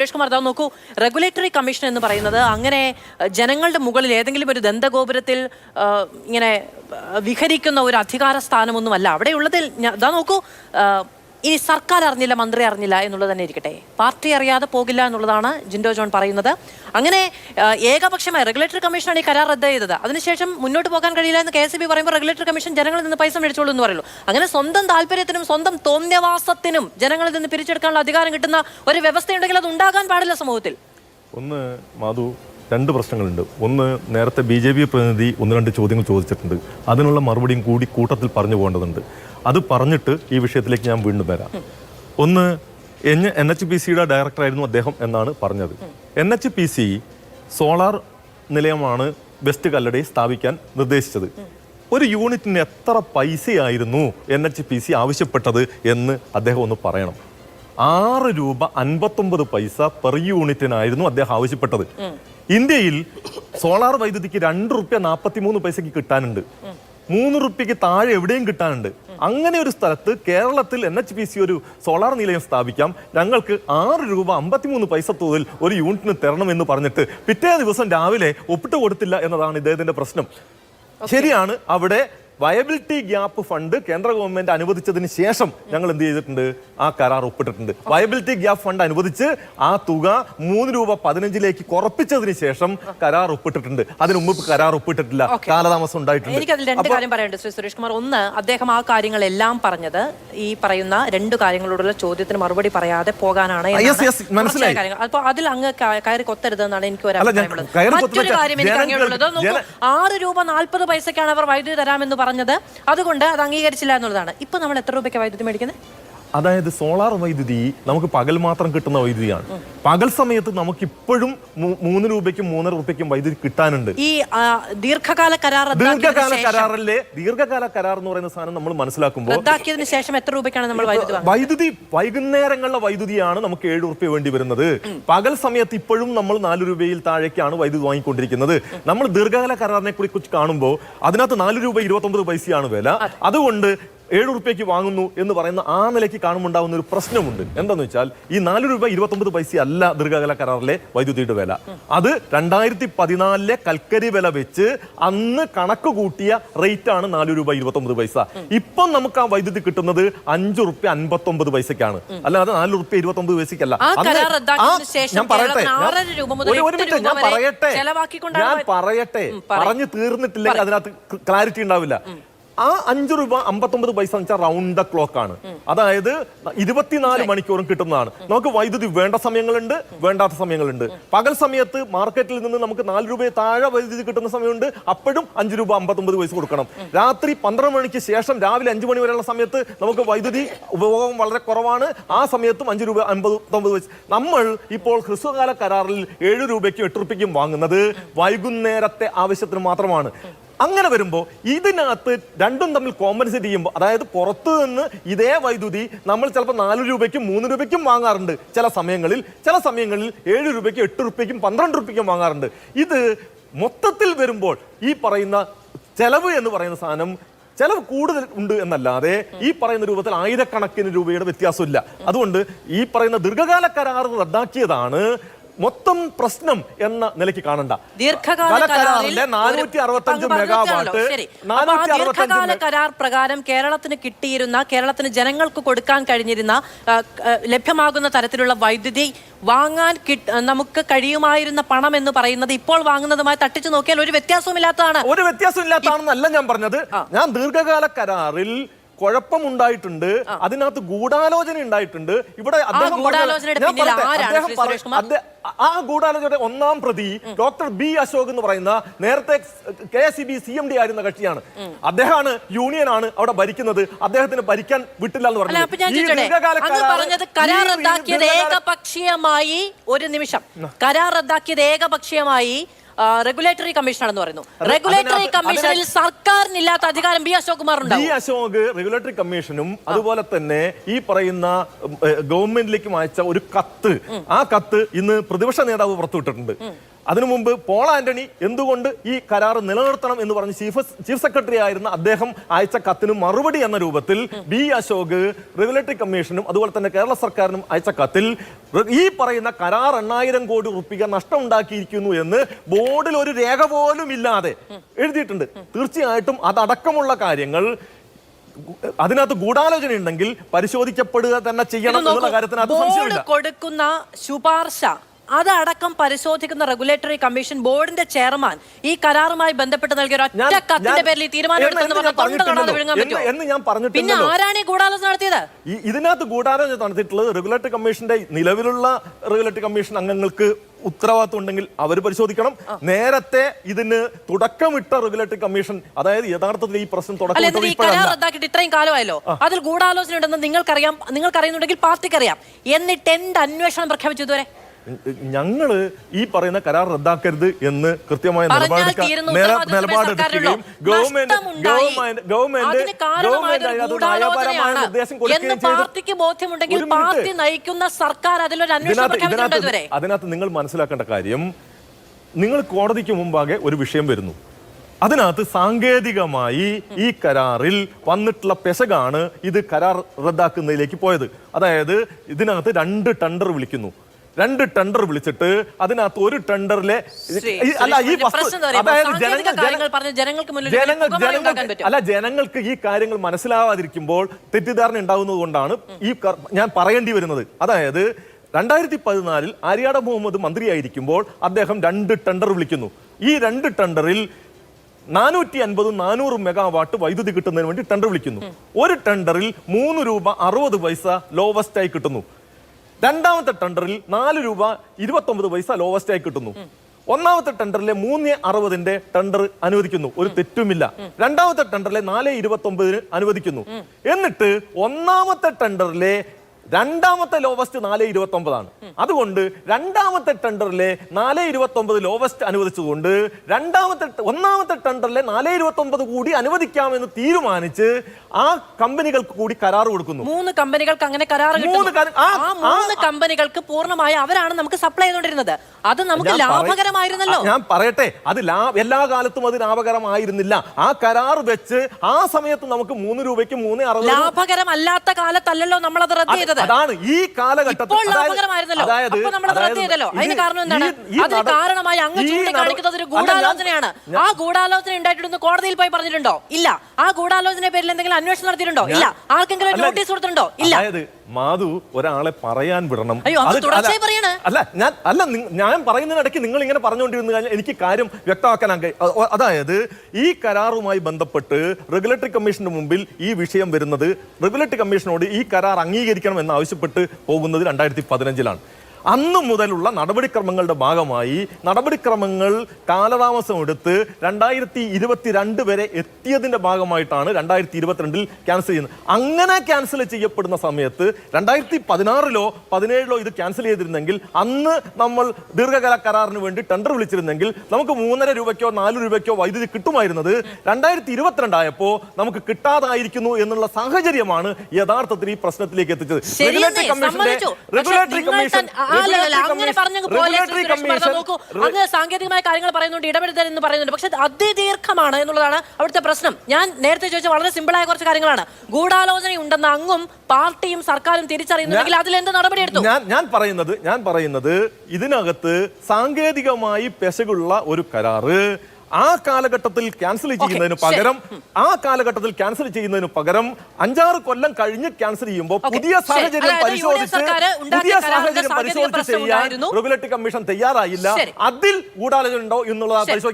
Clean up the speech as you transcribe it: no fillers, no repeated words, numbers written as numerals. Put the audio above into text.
സുരേഷ് കുമാർ, നോക്കൂ, regulatory commission എന്ന് പറയുന്നത് അങ്ങനെ ജനങ്ങളുടെ മുകളിൽ ഏതെങ്കിലും ഒരു ദന്തഗോപുരത്തിൽ ഇങ്ങനെ വിഹരിക്കുന്ന ഒരു അധികാര സ്ഥാനമൊന്നുമല്ല അവിടെയുള്ളതിൽ. നോക്കൂ, ഇനി സർക്കാർ അറിഞ്ഞില്ല, മന്ത്രി അറിഞ്ഞില്ല എന്നുള്ളത് തന്നെ ഇരിക്കട്ടെ, പാർട്ടി അറിയാതെ പോകില്ല എന്നുള്ളതാണ് ജിൻഡോ ജോൺ പറയുന്നത്. അങ്ങനെ ഏകപക്ഷമായി റെഗുലേറ്ററി കമ്മീഷനാണ് ഈ കരാർ റദ്ദ് ചെയ്തത്. അതിനുശേഷം മുന്നോട്ട് പോകാൻ കഴിയില്ല എന്ന് KSEB പറയുമ്പോൾ റെഗുലേറ്ററി കമ്മീഷൻ ജനങ്ങളിൽ നിന്ന് പൈസ മേടിച്ചോളൂ എന്ന് പറയുള്ളൂ. അങ്ങനെ സ്വന്തം താല്പര്യത്തിനും സ്വന്തം തോന്നിയവാസത്തിനും ജനങ്ങളിൽ നിന്ന് പിരിച്ചെടുക്കാനുള്ള അധികാരം കിട്ടുന്ന ഒരു വ്യവസ്ഥയുണ്ടെങ്കിൽ അത് ഉണ്ടാകാൻ പാടില്ല സമൂഹത്തിൽ. ഒന്ന് മാധു, രണ്ട് പ്രശ്നങ്ങളുണ്ട്. ഒന്ന്, നേരത്തെ BJP പ്രതിനിധി ഒന്ന് രണ്ട് ചോദ്യങ്ങൾ ചോദിച്ചിട്ടുണ്ട്. അതിനുള്ള മറുപടിയും കൂടി കൂട്ടത്തിൽ പറഞ്ഞു പോകേണ്ടതുണ്ട്. അത് പറഞ്ഞിട്ട് ഈ വിഷയത്തിലേക്ക് ഞാൻ വീണ്ടും വരാം. ഒന്ന്, NHPCയുടെ ഡയറക്ടറായിരുന്നു അദ്ദേഹം എന്നാണ് പറഞ്ഞത്. NHPC സോളാർ നിലയമാണ് വെസ്റ്റ് കല്ലടയിൽ സ്ഥാപിക്കാൻ നിർദ്ദേശിച്ചത്. ഒരു യൂണിറ്റിന് എത്ര പൈസയായിരുന്നു NHPC ആവശ്യപ്പെട്ടത് എന്ന് അദ്ദേഹം ഒന്ന് പറയണം. 6 രൂപ 59 പൈസ പെർ യൂണിറ്റിനായിരുന്നു അദ്ദേഹം ആവശ്യപ്പെട്ടത്. ഇന്ത്യയിൽ സോളാർ വൈദ്യുതിക്ക് 2 രൂപ 43 പൈസക്ക് കിട്ടാനുണ്ട്. 3 രൂപയ്ക്ക് താഴെ എവിടെയും കിട്ടാനുണ്ട്. അങ്ങനെ ഒരു സ്ഥലത്ത് കേരളത്തിൽ NHPC ഒരു സോളാർ നിലയം സ്ഥാപിക്കാം, ഞങ്ങൾക്ക് 6 രൂപ 53 പൈസ തോതിൽ ഒരു യൂണിറ്റിന് തരണമെന്ന് പറഞ്ഞിട്ട് പിറ്റേ ദിവസം രാവിലെ ഒപ്പിട്ട് കൊടുത്തില്ല എന്നതാണ് ഇദ്ദേഹത്തിന്റെ പ്രശ്നം. ശരിയാണ്, അവിടെ വയബിലിറ്റി ഗ്യാപ്പ് ഫണ്ട് കേന്ദ്ര ഗവൺമെന്റ് അനുവദിച്ചതിന് ശേഷം ഞങ്ങൾ എന്ത് ചെയ്തിട്ടുണ്ട്? ആ കരാർ ഒപ്പിട്ടിട്ടുണ്ട്. വയബിലിറ്റി ഗ്യാപ്പ് ഫണ്ട് അനുവദിച്ച് ആ തുക 3 രൂപ 15 കുറപ്പിച്ചതിന് ശേഷം കരാർ ഒപ്പിട്ടിട്ടുണ്ട്. അതിന് മുമ്പ് കരാർ ഒപ്പിട്ടിട്ടില്ല, കാലതാമസം ഉണ്ടായിട്ടുണ്ട്. എനിക്കതിൽ രണ്ട് കാര്യം പറയാനുണ്ട് ശ്രീ സുരേഷ് കുമാർ. ഒന്ന്, അദ്ദേഹം ആ കാര്യങ്ങളെല്ലാം പറഞ്ഞത് ഈ പറയുന്ന 2 കാര്യങ്ങളോടുള്ള ചോദ്യത്തിന് മറുപടി പറയാതെ പോകാനാണ്. അപ്പൊ അതിൽ അങ്ങ് കയറി കൊത്തരുതെന്നാണ് എനിക്ക് ഒരഭിപ്രായമുള്ളത്. മറ്റൊരു കാര്യം എനിക്ക് അങ്ങനെയുള്ളത്, 6 രൂപ 40 പൈസക്കാണ് അവർ വൈദ്യുതി തരാമെന്ന് പറഞ്ഞത്. അതുകൊണ്ട് അത് അംഗീകരിച്ചില്ല എന്നുള്ളതാണ്. ഇപ്പൊ നമ്മൾ എത്ര രൂപയ്ക്ക് വൈദ്യുതി മേടിക്കുന്നത്? അതായത് സോളാർ വൈദ്യുതി നമുക്ക് പകൽ മാത്രം കിട്ടുന്ന വൈദ്യുതിയാണ്. പകൽ സമയത്ത് നമുക്ക് ഇപ്പോഴും 3 രൂപയ്ക്കും 3.5 രൂപയ്ക്കും വൈദ്യുതി കിട്ടാനുണ്ട്. ഈ ദീർഘകാല കരാറിലെ ദീർഘകാല കരാർ എന്ന് പറയുന്ന സാധനം നമ്മൾ മനസ്സിലാക്കുമ്പോൾ റദ്ദാക്കിയതിനു ശേഷം എത്ര രൂപയ്ക്കാണ് നമ്മൾ വൈദ്യുതി വൈകുന്നേരങ്ങളിലെ വൈദ്യുതിയാണ് നമുക്ക് 7 രൂപ വേണ്ടി വരുന്നത്. പകൽ സമയത്ത് ഇപ്പോഴും നമ്മൾ 4 രൂപയിൽ താഴേക്കാണ് വൈദ്യുതി വാങ്ങിക്കൊണ്ടിരിക്കുന്നത്. നമ്മൾ ദീർഘകാല കരാറിനെ കുറിച്ച് കാണുമ്പോൾ അതിനകത്ത് 4 രൂപ 29 പൈസയാണ് വില. അതുകൊണ്ട് 7 രൂപയ്ക്ക് വാങ്ങുന്നു എന്ന് പറയുന്ന ആ നിലയ്ക്ക് കാണുമുണ്ടാവുന്ന ഒരു പ്രശ്നമുണ്ട്. എന്താന്ന് വെച്ചാൽ ഈ 4 രൂപ 29 പൈസ അല്ല ദീർഘകാല കരാറിലെ വൈദ്യുതിയുടെ വില. അത് 2014 കൽക്കരി വില വെച്ച് അന്ന് കണക്ക് കൂട്ടിയ റേറ്റ് ആണ് 4 രൂപ 29 പൈസ. ഇപ്പം നമുക്ക് ആ വൈദ്യുതി കിട്ടുന്നത് 5 രൂപ 59 പൈസക്കാണ്, അല്ലാതെ 4 രൂപ 29 പൈസക്കല്ല. ഞാൻ പറയട്ടെ പറഞ്ഞു തീർന്നിട്ടില്ലെങ്കിൽ അതിനകത്ത് ക്ലാരിറ്റി ഉണ്ടാവില്ല. ആ 5 രൂപ 59 പൈസ എന്ന് വെച്ചാൽ റൗണ്ട് ദ ക്ലോക്ക് ആണ്. അതായത് 24 മണിക്കൂറും കിട്ടുന്നതാണ്. നമുക്ക് വൈദ്യുതി വേണ്ട സമയങ്ങളുണ്ട്, വേണ്ടാത്ത സമയങ്ങളുണ്ട്. പകൽ സമയത്ത് മാർക്കറ്റിൽ നിന്ന് നമുക്ക് 4 രൂപ താഴെ വൈദ്യുതി കിട്ടുന്ന സമയമുണ്ട്, അപ്പോഴും 5 രൂപ 59 പൈസ കൊടുക്കണം. രാത്രി 12 മണിക്ക് ശേഷം രാവിലെ 5 മണി വരെയുള്ള സമയത്ത് നമുക്ക് വൈദ്യുതി ഉപഭോഗം വളരെ കുറവാണ്. ആ സമയത്തും 5 രൂപ 59 പൈസ. നമ്മൾ ഇപ്പോൾ ഹ്രസ്വകാല കരാറിൽ 7 രൂപയ്ക്കും 8 രൂപയ്ക്കും വാങ്ങുന്നത് വൈകുന്നേരത്തെ ആവശ്യത്തിന് മാത്രമാണ്. അങ്ങനെ വരുമ്പോൾ ഇതിനകത്ത് രണ്ടും തമ്മിൽ കോമ്പൻസേറ്റ് ചെയ്യുമ്പോൾ, അതായത് പുറത്തു നിന്ന് ഇതേ വൈദ്യുതി നമ്മൾ ചിലപ്പോൾ 4 രൂപയ്ക്കും 3 രൂപയ്ക്കും വാങ്ങാറുണ്ട് ചില സമയങ്ങളിൽ 7 രൂപയ്ക്കും 8 രൂപയ്ക്കും 12 രൂപയ്ക്കും വാങ്ങാറുണ്ട്. ഇത് മൊത്തത്തിൽ വരുമ്പോൾ ഈ പറയുന്ന ചെലവ് എന്ന് പറയുന്ന സാധനം ചെലവ് കൂടുതൽ ഉണ്ട് എന്നല്ലാതെ ഈ പറയുന്ന രൂപത്തിൽ ആയിരക്കണക്കിന് രൂപയുടെ വ്യത്യാസമില്ല. അതുകൊണ്ട് ഈ പറയുന്ന ദീർഘകാല കരാർ റദ്ദാക്കിയതാണ് മൊത്തം പ്രശ്നം എന്ന നിലയ്ക്ക് കാണണ്ട. ദീർഘകാല കരാർ പ്രകാരം കേരളത്തിന് കിട്ടിയിരുന്ന, കേരളത്തിന് ജനങ്ങൾക്ക് കൊടുക്കാൻ കഴിഞ്ഞിരുന്ന, ലഭ്യമാകുന്ന തരത്തിലുള്ള വൈദ്യുതി വാങ്ങാൻ നമുക്ക് കഴിയുമായിരുന്ന പണം എന്ന് പറയുന്നത് ഇപ്പോൾ വാങ്ങുന്നതുമായി തട്ടിച്ചു നോക്കിയാൽ ഒരു വ്യത്യാസവുമില്ലാത്തതാണ്. ഒരു വ്യത്യാസമില്ലാത്തതാണെന്നല്ല ഞാൻ പറഞ്ഞത്. ഞാൻ ദീർഘകാല കരാറിൽ കുഴപ്പമുണ്ടായിട്ടുണ്ട്, അതിനകത്ത് ഗൂഢാലോചന ഉണ്ടായിട്ടുണ്ട്. ഇവിടെ ആ ഗൂഢാലോചനയുടെ 1-ാം പ്രതി ഡോക്ടർ B അശോക് എന്ന് പറയുന്ന നേരത്തെ KSEB CMD ആയിരുന്ന കക്ഷിയാണ്. അദ്ദേഹമാണ്, യൂണിയനാണ് അവിടെ ഭരിക്കുന്നത്. അദ്ദേഹത്തിന് ഭരിക്കാൻ വിട്ടില്ല എന്ന് പറഞ്ഞു. കരാർ റദ്ദാക്കിയത് ഏകപക്ഷീയമായി, ഒരു നിമിഷം, കരാർ റദ്ദാക്കിയത് ഏകപക്ഷീയമായി റെഗുലേറ്ററി കമ്മീഷനാണെന്ന് പറയുന്നു. റെഗുലേറ്ററി കമ്മീഷനിൽ സർക്കാരിനില്ലാത്ത അധികാരം B അശോക് കുമാറുണ്ട്. B അശോക് റെഗുലേറ്ററി കമ്മീഷനും അതുപോലെ തന്നെ ഈ പറയുന്ന ഗവൺമെന്റിലേക്കും അയച്ച ഒരു കത്ത്, ആ കത്ത് ഇന്ന് പ്രതിപക്ഷ നേതാവ് പുറത്തുവിട്ടിട്ടുണ്ട്. അതിനു മുമ്പ് പോൾ ആന്റണി എന്തുകൊണ്ട് ഈ കരാർ നിലനിർത്തണം എന്ന് പറഞ്ഞ് ചീഫ് സെക്രട്ടറി ആയിരുന്ന അദ്ദേഹം അയച്ച കത്തിന് മറുപടി എന്ന രൂപത്തിൽ ബി അശോക് റെഗുലേറ്ററി കമ്മീഷനും അതുപോലെ തന്നെ കേരള സർക്കാരിനും അയച്ച കത്തിൽ ഈ പറയുന്ന കരാർ 8,000 കോടി റുപ്യ നഷ്ടം ഉണ്ടാക്കിയിരിക്കുന്നു എന്ന് ബോർഡിൽ ഒരു രേഖ പോലും ഇല്ലാതെ എഴുതിയിട്ടുണ്ട്. തീർച്ചയായിട്ടും അതടക്കമുള്ള കാര്യങ്ങൾ അതിനകത്ത് ഗൂഢാലോചന ഉണ്ടെങ്കിൽ പരിശോധിക്കപ്പെടുക തന്നെ ചെയ്യണം എന്നുള്ള കാര്യത്തിന് അത് സംശയമില്ല. കൊടുക്കുന്ന ശുപാർശ അതടക്കം പരിശോധിക്കുന്ന റെഗുലേറ്ററി കമ്മീഷൻ ബോർഡിന്റെ ചെയർമാൻ ഈ കരാറുമായി ബന്ധപ്പെട്ട് നൽകിയ ഒറ്റ കത്തിന്റെ പേരിൽ ഈ തീരുമാനം എന്ന് ഞാൻ പറഞ്ഞിട്ടുണ്ട്. പിന്നെ ആരാണ് ഈ ഗൂഢാലോചന നടത്തിയത്? ഇതിനകത്ത് ഗൂഢാലോചന നടത്തിയിട്ടുള്ളത് റെഗുലേറ്ററി കമ്മീഷന്റെ നിലവിലുള്ള റെഗുലേറ്ററി കമ്മീഷൻ അംഗങ്ങൾക്ക് ഉത്തരവാദിത്വം ഉണ്ടെങ്കിൽ അവർ പരിശോധിക്കണം. നേരത്തെ ഇതിന് തുടക്കമിട്ട റെഗുലേറ്ററി കമ്മീഷൻ, അതായത് യഥാർത്ഥത്തിൽ ഈ പ്രശ്നം റദ്ദാക്കിയിട്ട് ഇത്രയും കാലമായല്ലോ, അതിൽ ഗൂഢാലോചന ഉണ്ടെന്ന് നിങ്ങൾക്കറിയുന്നുണ്ടെങ്കിൽ പാർട്ടിക്കറിയാം, എന്നിട്ട് എന്ത് അന്വേഷണം പ്രഖ്യാപിച്ചു ഇതുവരെ? ഞങ്ങള് ഈ പറയുന്ന കരാർ റദ്ദാക്കരുത് എന്ന് കൃത്യമായ നിലപാടെടുക്കുകയും അതിനകത്ത് നിങ്ങൾ മനസ്സിലാക്കേണ്ട കാര്യം, നിങ്ങൾ കോടതിക്ക് മുമ്പാകെ ഒരു വിഷയം വരുന്നു, അതിനകത്ത് സാങ്കേതികമായി ഈ കരാറിൽ വന്നിട്ടുള്ള പെശകാണ് ഇത് കരാർ റദ്ദാക്കുന്നതിലേക്ക് പോയത്. അതായത് ഇതിനകത്ത് 2 ടെൻഡർ വിളിക്കുന്നു. 2 ടെൻഡർ വിളിച്ചിട്ട് അതിനകത്ത് ഒരു ടെൻഡറിലെ ജനങ്ങൾക്ക് ഈ കാര്യങ്ങൾ മനസ്സിലാവാതിരിക്കുമ്പോൾ തെറ്റിദ്ധാരണ ഉണ്ടാകുന്നത് കൊണ്ടാണ് ഈ ഞാൻ പറയേണ്ടി വരുന്നത്. അതായത് 2014 ആര്യാട മുഹമ്മദ് മന്ത്രിയായിരിക്കുമ്പോൾ അദ്ദേഹം 2 ടെൻഡർ വിളിക്കുന്നു. ഈ 2 ടെൻഡറിൽ 450-400 മെഗാവാട്ട് വൈദ്യുതി കിട്ടുന്നതിന് വേണ്ടി ടെൻഡർ വിളിക്കുന്നു. ഒരു ടെൻഡറിൽ 3 രൂപ 60 പൈസ ലോവസ്റ്റ് ആയി കിട്ടുന്നു. രണ്ടാമത്തെ ടെൻഡറിൽ 4 രൂപ 29 പൈസ ലോവസ്റ്റ് ആയി കിട്ടുന്നു. ഒന്നാമത്തെ ടെൻഡറിലെ 3.60 ടെൻഡർ അനുവദിക്കുന്നു, ഒരു തെറ്റുമില്ല. രണ്ടാമത്തെ ടെൻഡറിലെ 4.29 അനുവദിക്കുന്നു. എന്നിട്ട് ഒന്നാമത്തെ ടെൻഡറിലെ രണ്ടാമത്തെ ലോവസ്റ്റ് 4.29 ആണ്. അതുകൊണ്ട് രണ്ടാമത്തെ ടെൻഡറിലെ 4.29 ലോവസ്റ്റ് അനുവദിച്ചുകൊണ്ട് ഒന്നാമത്തെ ടെൻഡറിലെ 4.29 കൂടി അനുവദിക്കാമെന്ന് തീരുമാനിച്ച് ആ കമ്പനികൾക്ക് കൂടി കരാർ കൊടുക്കുന്നു. 3 കമ്പനികൾക്ക് അങ്ങനെ കരാർ കമ്പനികൾക്ക് പൂർണ്ണമായി അവരാണ് നമുക്ക് സപ്ലൈ ചെയ്തുകൊണ്ടിരുന്നത്. അത് നമുക്ക് ലാഭകരമായിരുന്നല്ലോ. ഞാൻ പറയട്ടെ, അത് എല്ലാ കാലത്തും അത് ലാഭകരമായിരുന്നില്ല. ആ കരാർ വെച്ച് ആ സമയത്ത് നമുക്ക് 3 രൂപയ്ക്ക് 3.60 ലാഭകരമല്ലാത്ത കാലത്തല്ലല്ലോ നമ്മൾ അത് റദ്ദ് ചെയ്തത്. അതാണ് ഈ കാലഘട്ടത്തിൽ കാരണമായി അങ്ങ് ചൂണ്ടിക്കാണിക്കുന്നത് ഒരു ഗൂഢാലോചനയാണ്. ആ ഗൂഢാലോചന ഉണ്ടായിട്ടുണ്ട് കോടതിയിൽ പോയി പറഞ്ഞിട്ടുണ്ടോ? ഇല്ല. ആ ഗൂഢാലോചന പേരിൽ എന്തെങ്കിലും അന്വേഷണം നടത്തിയിട്ടുണ്ടോ? ഇല്ല. ആർക്കെങ്കിലും നോട്ടീസ് കൊടുത്തിട്ടുണ്ടോ? ഇല്ല. മാധു ഒരാളെ പറയാൻ വിടണം. അല്ല, ഞാൻ പറയുന്നതിനിടയ്ക്ക് നിങ്ങൾ ഇങ്ങനെ പറഞ്ഞുകൊണ്ടിരുന്നു കഴിഞ്ഞാൽ എനിക്ക് കാര്യം വ്യക്തമാക്കാൻ. അതായത് ഈ കരാറുമായി ബന്ധപ്പെട്ട് റെഗുലേറ്ററി കമ്മീഷന്റെ മുമ്പിൽ ഈ വിഷയം വരുന്നത്, റെഗുലേറ്ററി കമ്മീഷനോട് ഈ കരാർ അംഗീകരിക്കണം എന്ന് ആവശ്യപ്പെട്ട് പോകുന്നത് 2015-ലാണ്. അന്നു മുതലുള്ള നടപടിക്രമങ്ങളുടെ ഭാഗമായി നടപടിക്രമങ്ങൾ കാലതാമസം എടുത്ത് 2022 വരെ എത്തിയതിന്റെ ഭാഗമായിട്ടാണ് 2022 ക്യാൻസൽ ചെയ്യുന്നത്. അങ്ങനെ ക്യാൻസൽ ചെയ്യപ്പെടുന്ന സമയത്ത് 2016-ലോ 17-ലോ ഇത് ക്യാൻസൽ ചെയ്തിരുന്നെങ്കിൽ, അന്ന് നമ്മൾ ദീർഘകാല കരാറിന് വേണ്ടി ടെൻഡർ വിളിച്ചിരുന്നെങ്കിൽ നമുക്ക് 3.5 രൂപയ്ക്കോ 4 രൂപയ്ക്കോ വൈദ്യുതി കിട്ടുമായിരുന്നത് 2022 ആയപ്പോൾ നമുക്ക് കിട്ടാതായിരിക്കുന്നു എന്നുള്ള സാഹചര്യമാണ് യഥാർത്ഥത്തിൽ ഈ പ്രശ്നത്തിലേക്ക് എത്തിച്ചത്. റെഗുലേറ്ററി കമ്മീഷൻ സാങ്കേതികമായ കാര്യങ്ങൾ പറയുന്നുണ്ട്, ഇടപെടുത്തൽ എന്ന് പറയുന്നുണ്ട്. പക്ഷെ അതിദീർഘമാണ് എന്നുള്ളതാണ് അവിടുത്തെ പ്രശ്നം. ഞാൻ നേരത്തെ ചോദിച്ച വളരെ സിമ്പിളായ കുറച്ച് കാര്യങ്ങളാണ്. ഗൂഢാലോചന ഉണ്ടെന്ന് അങ്ങും പാർട്ടിയും സർക്കാരും തിരിച്ചറിയുന്നുണ്ടെങ്കിൽ അതിൽ എന്ത് നടപടിയെടുത്തു? ഞാൻ പറയുന്നത് ഇതിനകത്ത് സാങ്കേതികമായി പെശകുള്ള ഒരു കരാറ് ആ കാലഘട്ടത്തിൽ ക്യാൻസൽ ചെയ്യുന്നതിന് പകരം 5-6 കൊല്ലം കഴിഞ്ഞ് ക്യാൻസൽ ചെയ്യുമ്പോൾ പുതിയ സാഹചര്യം പരിശോധിച്ച് ചെയ്യാൻ റെഗുലേറ്ററി കമ്മീഷൻ തയ്യാറായില്ല. അതിൽ ഗൂഢാലോചന ഉണ്ടോ എന്നുള്ളത് പരിശോധിക്കും.